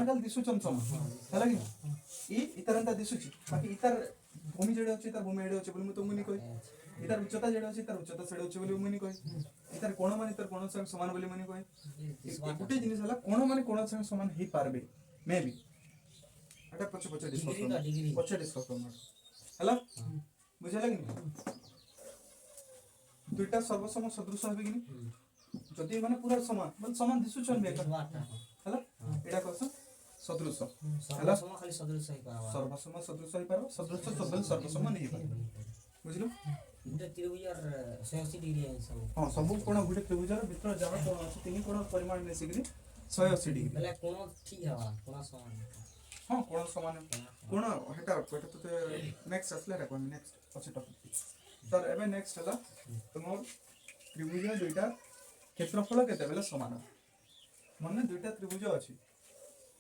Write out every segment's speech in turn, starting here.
समान खाली दिसुचन समान हला कि ई इतर अंता दिसुची बाकी इतर भूमि जेडे अछि इतर भूमि एडे अछि बोली म तुमनी कहि इतर उच्चता जेडे अछि इतर उच्चता सेडे अछि बोली मुनी कहि इतर कोण माने इतर कोण संग समान बोली मुनी कहि गुटे जिनिस हला कोण माने कोण संग समान हे पारबे मे बी एटा पछ पछ डिस्कस करना हला बुझला कि दुईटा सर्वसम सदृश हेबे कि जदि माने पूरा समान मतलब समान दिसुचन बे हला एटा कहसन सदृश हला खाली सदृश ही पावा सर्वसम सदृश ही पारो सदृश सबल सर्वसम नहीं पारो बुझलो गुटे त्रिभुज और 180 डिग्री है सब हां सब कोण गुटे त्रिभुजर भीतर जाबा कोण अछि तीन कोण परिमाण में सिगरी 180 डिग्री बेले कोण ठीक हवा कोण समान हां कोण समान कोण हेटा तो नेक्स्ट असले रे कोण नेक्स्ट अछि टॉपिक सर एबे नेक्स्ट हला तुमर त्रिभुज दुईटा क्षेत्रफल केते बेले समान माने दुईटा त्रिभुज अछि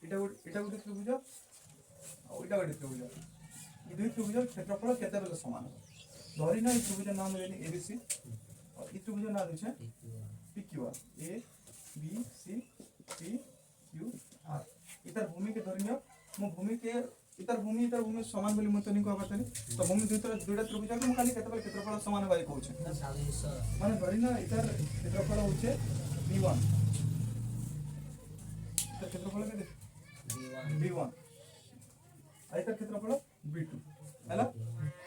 इटा गुटे त्रिभुज और इटा गुटे त्रिभुज ई दुई त्रिभुज क्षेत्रफल केते बेले समान धरि ना ई त्रिभुज नाम लेनी एबीसी और ई त्रिभुज नाम छै PQR A B C P Q R इतर भूमि के धरि मो भूमि के इतर भूमि समान बोली मत नहीं कहबा तनी तो भूमि दुईटा त्रिभुज के हम खाली केते बेले क्षेत्रफल समान बाई कहू छै माने धरि ना इतर क्षेत्रफल होचे v1 इतर क्षेत्रफल केते v1 इतर क्षेत्रफल v2 हैला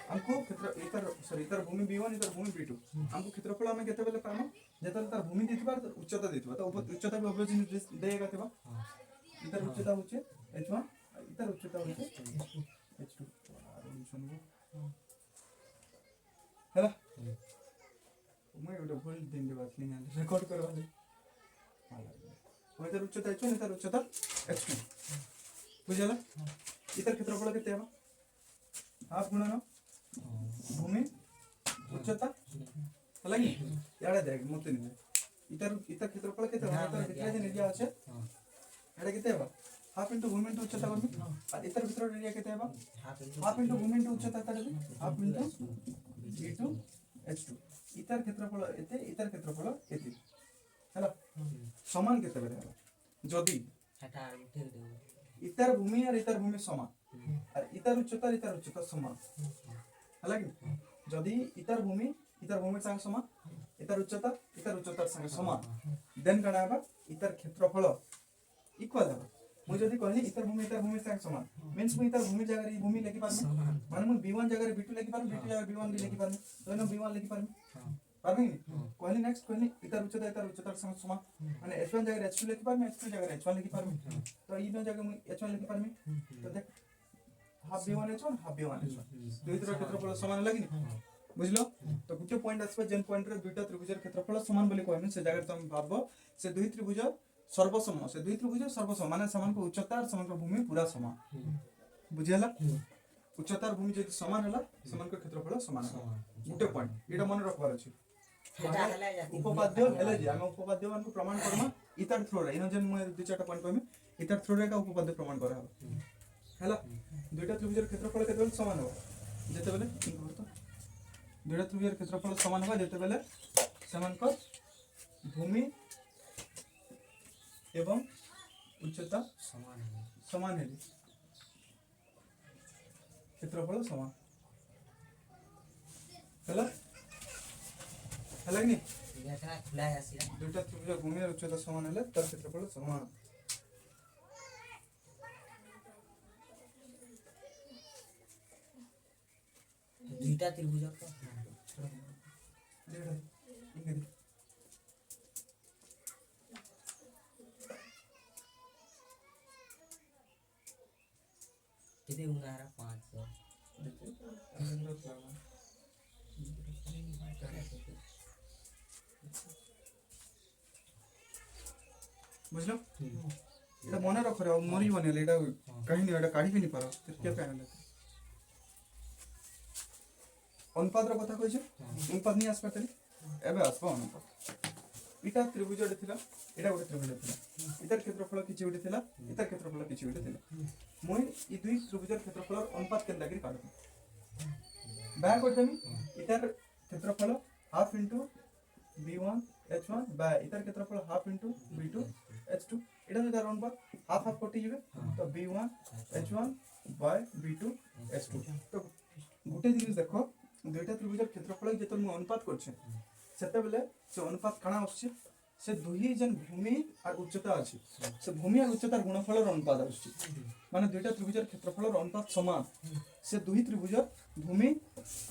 हमको क्षेत्र इतर भूमि v1 इतर भूमि v2 हमको क्षेत्रफल हमें केते बेले पानो जेतर तर भूमि देथिबा उच्चता देथिबा तो उच्चता भी ऑब्वियस देगा केबा इतर उच्चता होचे h1 इतर उच्चता होचे h2 सुनबो हैला मैं गोटे भूल दिन के बात नहीं रिकॉर्ड करवा दे इतर उच्चता h1 इतर उच्चता h2 बुझला इतर क्षेत्रफल केते हबा हाफ गुणन भूमि उच्चता हला कि याडा देख मते नहीं इतर क्षेत्रफल केते हबा इतर भितर जे एरिया আছে एडा केते हबा हाफ इनटू भूमि इनटू उच्चता करबी और इतर भितर एरिया केते हबा हाफ इनटू भूमि इनटू उच्चता करबी हाफ इनटू v2 h2 इतर क्षेत्रफल एते हला समान केते बेले हला जदी हटा उठे इतर भूमि समान और इतर उच्चता समान हला कि जदी इतर भूमि संग समान इतर उच्चता संग समान देन कना हबा इतर क्षेत्रफल इक्वल हबा मु जदी कहली इतर भूमि संग समान मींस मु इतर भूमि जगह रे भूमि लेके पारमी माने मु v1 जगह रे v2 लेके पारमी v2 जगह v1 भी लेके पारमी तो न v1 लेके पारमी पारमी कहली नेक्स्ट कहली इतर उच्चता संग समान माने h1 जगह रे h2 लेके पारमी h2 जगह रे h1 लेके पारमी तो ई न जगह मु h1 लेके पारमी तो देख half v1 h1 half v1 h1 दुई तरह क्षेत्रफल समान लागनी बुझलो तो गुटे पॉइंट आसबा जेन पॉइंट रे दुईटा त्रिभुजर क्षेत्रफल समान बोली कहमी से जगह तुम भाबो से दुई त्रिभुज सर्वसम माने समान को उच्चता और समान को भूमि पूरा समान बुझेला उच्चता और भूमि जति समान हला समान को क्षेत्रफल समान गुटे पॉइंट एटा मन रखबार अछि उपपाद्य हला जे हम उपपाद्य मान को प्रमाण करमा इतर थ्रो रे इन जेन म दु चारटा पॉइंट कहमी इतर थ्रो रे का उपपाद्य प्रमाण करा हला दुईटा त्रिभुजर क्षेत्रफल केते समान हो जेते बेले दुईटा त्रिभुजर क्षेत्रफल समान हो जेते बेले समान को भूमि एवं उच्चता समान है क्षेत्रफल समान हला हला नहीं देखा खुला है सिरा दुईटा त्रिभुज भूमि और उच्चता समान है तर क्षेत्रफल समान दुईटा त्रिभुज को देखा इंगे कितने उनारा 500 बुझलो एटा मने रख रे मरी बनेले एटा कहीं नहीं एटा काढी भी नहीं पारो के काहे अनुपात रो कथा कहिछ अनुपात नहीं आसपा तरी एबे आसबो अनुपात इटा त्रिभुज एटा थिला एटा गोटे त्रिभुज थिला इतर क्षेत्रफल किछि गोटे थिला इतर क्षेत्रफल किछि गोटे थिला मोय ई दुई त्रिभुजर क्षेत्रफल अनुपात केन लागि काढू बा करतमी इतर क्षेत्रफल हाफ इनटू v1 h1 बा इतर क्षेत्रफल हाफ इनटू v2 h2 एटा तार अनुपात हाफ हाफ कटि जिवे तो b1 h1 by b2 h2 तो गुटे जिनिस देखो दुईटा त्रिभुजर क्षेत्रफल जेतल मु अनुपात करछे सेते बेले से अनुपात काना आछे से दुही जन भूमि और उच्चता अछि से भूमि और उच्चतार गुणफलर अनुपात आछे माने दुईटा त्रिभुजर क्षेत्रफलर अनुपात समान से दुही त्रिभुजर भूमि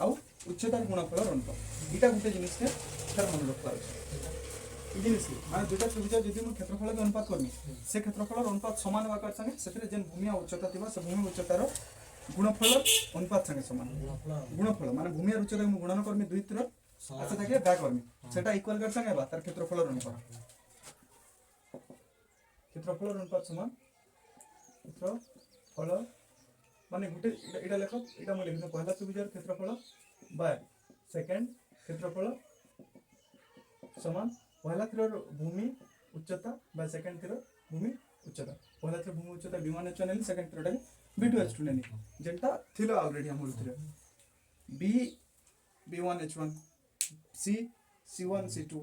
और उच्चतार गुणफलर अनुपात इटा गुटे जिनिस के फेर मन रखला अछि जिनिस माने दुईटा त्रिभुजर जदि मु क्षेत्रफल के अनुपात करमी से क्षेत्रफलर अनुपात समान होबार संगे सेतरे जन भूमि और उच्चता थिबा से भूमि उच्चतार गुणफलर अनुपात संगे समान गुणफल माने भूमि और उच्चता मु गुणन करमी दुई तिर अच्छा থাকে ব্যাক করমি সেটা ইকুয়াল কার সঙ্গে বা তার ক্ষেত্রফলের অনুপাত ক্ষেত্রফলের অনুপাত সমান ক্ষেত্রফল মানে গুটে এটা লেখো এটা মই লিখি পহলা ত্রিভুজের ক্ষেত্রফল বাই সেকেন্ড ক্ষেত্রফল সমান পহলা তীরের ভূমি উচ্চতা বাই সেকেন্ড তীরের ভূমি উচ্চতা পহলা তীরের ভূমি উচ্চতা b1 h1 Nelly second তীরটা b2 h2 Nelly যেটা ছিল অলরেডি আমার তীরে b b1 h1 c c1 c2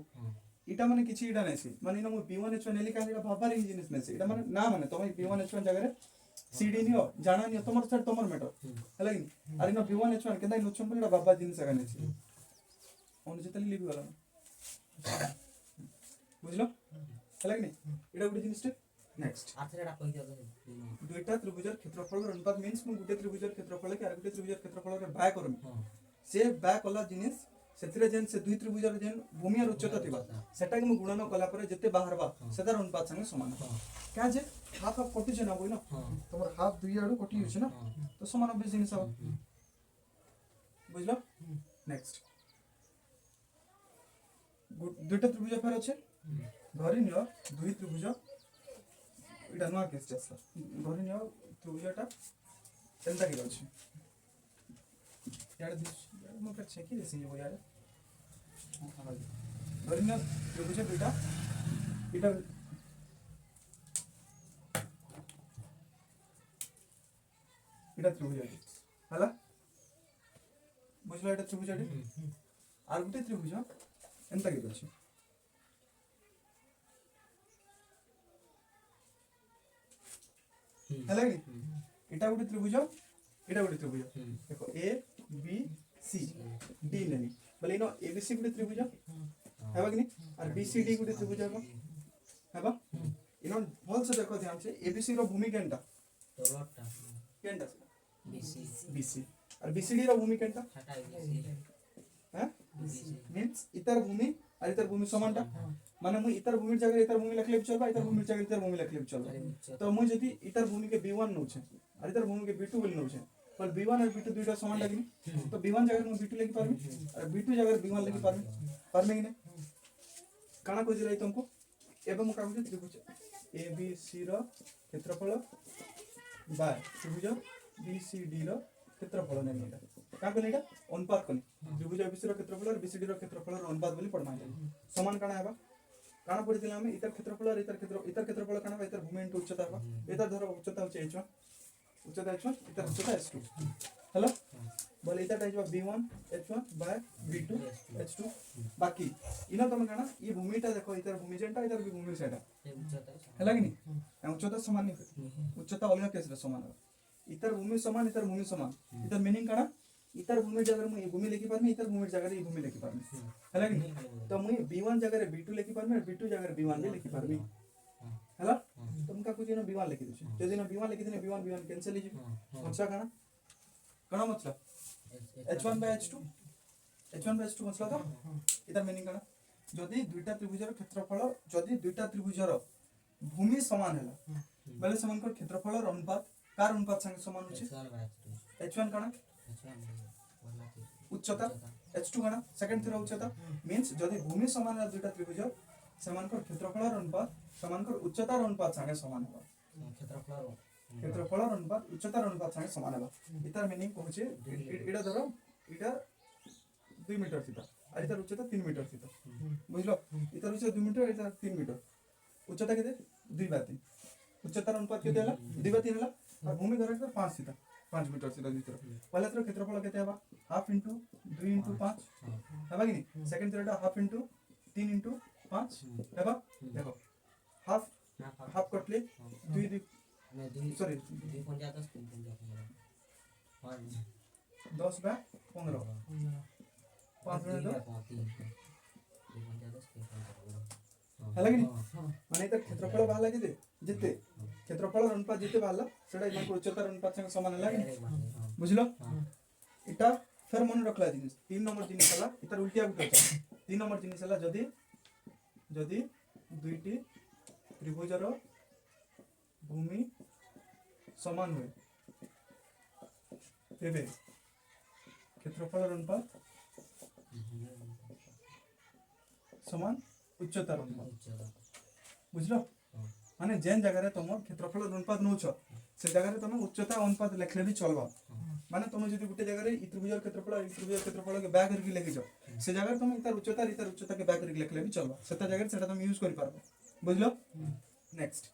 এটা মানে কিছু এটা নাই সি মানে ইনো b1 h1 নেলি কাজ এটা ভাবার এই জিনিস নাই এটা মানে না মানে তুমি b1 h1 জায়গায় cd নিও জানা নিও তোমার সেট তোমার ম্যাটার হলা কি আর ইনো b1 h1 কেদা নুচন বলে এটা বাবা জিনিস জায়গা নাই সি ওন যেতলি লিবি গলা বুঝলো হলা কি এটা গুটি জিনিসটা নেক্সট আরটা কই দিও দুইটা ত্রিভুজের ক্ষেত্রফলের অনুপাত মিন্স মু গুটে ত্রিভুজের ক্ষেত্রফলকে আর গুটে ত্রিভুজের ক্ষেত্রফলকে বাই করমি से बैक वाला जिनिस सेतिरे जेन से दुई त्रिभुजर जेन भूमि और उच्चता थिबा सेटा के मु गुणन कला परे जते बाहरबा सेतार अनुपात संगे समान क्या जे हाफ हाफ कटि जे ना होई ना तमर हाफ दुई आडू कटि होछ ना तो समान ऑब्वियस जिनिस अब बुझलो नेक्स्ट दुईटा त्रिभुज फेर আছে ধরি নিও দুই ত্রিভুজ এটা নয়া কেস আসলা ধরি নিও ত্রিভুজটা এন্তা কি আছে यार मैं फिर चेक ही देसी हो यार ধরি না ত্রিভুজ দুইটা এটা এটা ত্রিভুজ হলা বুঝলো এটা ত্রিভুজ আর গুটে ত্রিভুজ এন্তা কি আছে হলা কি এটা গুটে ত্রিভুজ এটা গুটে ত্রিভুজ দেখো এ बी सी डी लेनी बोले इनो एबीसी गुटे त्रिभुज हेबा कि और बीसीडी गुटे त्रिभुज हेबा इनो भल से देखो ध्यान से एबीसी रो भूमि केनटा तोलटा केनटा बीसी बीसी और बीसीडी रो भूमि केनटा हैं मींस इतर भूमि और इतर भूमि समानटा माने मु इतर भूमि जगह इतर भूमि लिखले चलबा इतर भूमि जगह इतर भूमि लिखले चलबा तो मु जदी इतर भूमि के b1 नो छे और इतर भूमि के b2 बोल नो छे पर b1 और b2 दुईटा समान लागनी तो b1 जगह मु b2 लिखि पारबी और b2 जगह b1 लिखि पारबी पारमे कि नै काना को दिलाई तुमको एबे मु काबे त्रिभुज abc रो क्षेत्रफल बाय त्रिभुज bcd रो क्षेत्रफल नै नेटा का को नेटा अनुपात कोनी त्रिभुज abc रो क्षेत्रफल और bcd रो क्षेत्रफल रो अनुपात बोली पढमा समान काना हेबा काना पढि दिला हमें इतर क्षेत्रफल और इतर क्षेत्रफल काना बा इतर भूमि इंटू उच्चता हेबा इतर धरो उच्चता होचे h1 उच्चता h1 इतर उच्चता h2 हेलो बोले इतर type b1 h1 by b2 h2 बाकी इना तुम काना ये भूमिटा देखो इतर भूमि जेंटा इतर भी भूमि सेटा हेला कि नहीं उच्चता समान नहीं उच्चता अलग केस रे समान इतर भूमि समान इतर मीनिंग काना इतर भूमि जगह मु भूमि लिखि पारमी इतर भूमि जगह रे भूमि लिखि पारमी हेला कि नहीं तो मु b1 जगह रे b2 लिखि पारमी और b2 जगह रे b1 भी लिखि पारमी हेला तुमका कुछ न b1 लिखि दिछु जे दिन b1 लिखि दिने b1 कैंसिल हो जिवो मतलब काना मतलब h1 by h2 मतलब तो इतर मीनिंग काना जदी दुईटा त्रिभुजर क्षेत्रफल जदी दुईटा त्रिभुजर भूमि समान हैला बेले समान को क्षेत्रफल अनुपात कार अनुपात संगे समान होछि h1 काना उच्चता h2 काना सेकंड थ्रो उच्चता मींस जदी भूमि समान है दुईटा त्रिभुज समान को क्षेत्रफल अनुपात समान को उच्चता अनुपात संगे समान है क्षेत्रफल अनुपात उच्चता अनुपात संगे समान है इतर मीनिंग कहूचे एटा धरो एटा 2 मीटर थिता और इतर उच्चता 3 मीटर थिता बुझलो इतर उच्चता 2 मीटर इतर 3 मीटर उच्चता केते 2/3 उच्चता अनुपात केते हला 2/3 हला और भूमि धरो 5 थिता 5 मीटर थिता भीतर पहला थ्रो क्षेत्रफल केते हेबा हाफ इनटू 2 इनटू 5 हेबा कि नहीं सेकंड थ्रोटा हाफ इनटू 3 इनटू 5 हेबा देखो हाफ হাফ করলে দুই দুই মানে দুই সরি দুই পঞ্চা 10 তিন পঞ্চা 15 হয় 10 বা 15 5 দুই গুণিত বা তিন দুই পঞ্চা 10 তিন পঞ্চা 15 ହେଲା କି ମାନେ ଏଟା କ୍ଷେତ୍ରଫଳ ବାହାରିଲା କେତେ ଯେତେ କ୍ଷେତ୍ରଫଳ ଅନୁପାତ ଯେତେ ବାହାରିଲା ସେଟା ଏମାନଙ୍କ ଉଚ୍ଚତାର ଅନୁପାତ ସଙ୍ଗେ ସମାନ ହେଲା କି ବୁଝିଲ এটা ফের মনে রাখলা জিনিস 3 নম্বর জিনিস হলা এটার উল্টিয়া গুটো আছে 3 নম্বর জিনিস হলা যদি যদি দুইটি ত্রিভুজৰ ভূমি সমান হয় তেবে ক্ষেত্রফলের অনুপাত সমান উচ্চতার অনুপাত বুঝলো মানে যেন জায়গায় তোমার ক্ষেত্রফলের অনুপাত নউছ সে জায়গায় তুমি উচ্চতা অনুপাত লেখলে भी চলবা মানে তুমি যদি গোটে জায়গায় ই ত্রিভুজের ক্ষেত্রফলকে ব্যাক করকে লিখিছ সে জায়গায় তুমি ইতার উচ্চতাকে ব্যাক করকে লিখলে भी চলবা সেটা জায়গায় সেটা তুমি ইউজ করি পারবে বুঝলো নেক্সট